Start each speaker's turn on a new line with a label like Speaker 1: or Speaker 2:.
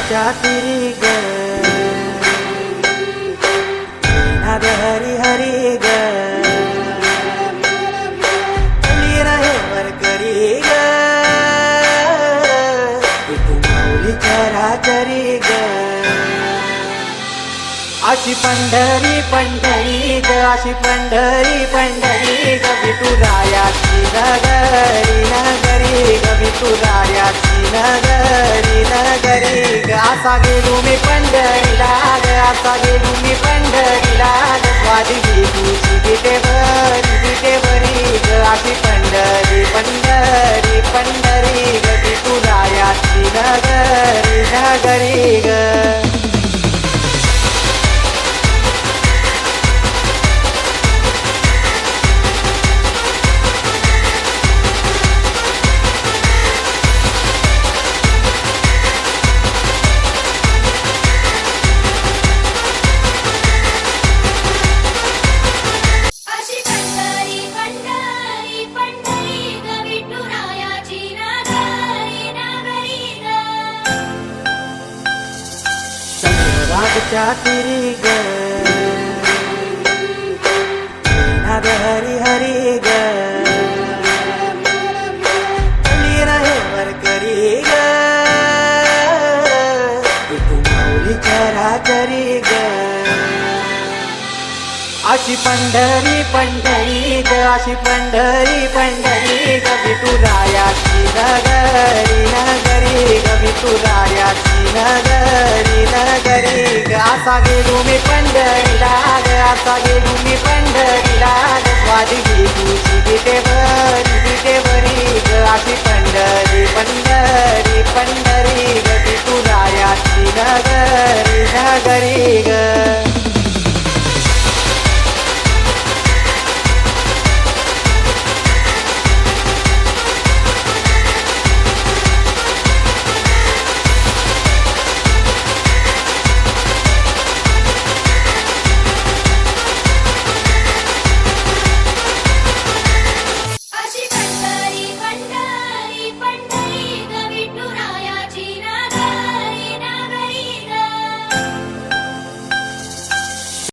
Speaker 1: रागच्या तिरी ग नाद हरी हरी ग रहे वरकरी ग तू माऊली चराचरी ग अशी पंढरी पंढरी ग अशी पंढरी पंढरी ग विठुरायाची नगरी नगरी ग विठुरायाची नगरी नगरी ग असा गेलो मी पंढरीला ग असा गेलो मी पंढरीला ग स्वादी तुझी विटेवरी ग अशी पंढरी पंढरी पंढरी ग विठुरायाची नगरी नगरी ग रागच्या तिरी ग नाद हरी हरी ग रहे वरकरी ग तू माऊली चराचरी ग अशी पंढरी पंढरी ग अशी पंढरी पंढरी ग विठुरायाची नगरी नगरी ग विठुरायाची नगरी नगरी ग असा गेलो मी पंढरीला ग असा गेलो मी पंढरीला ग स्वादी तुझी विटेवरी ग अशी पंढरी पंढरी पंढरी ग विठुरायाची नगरी नगरी ग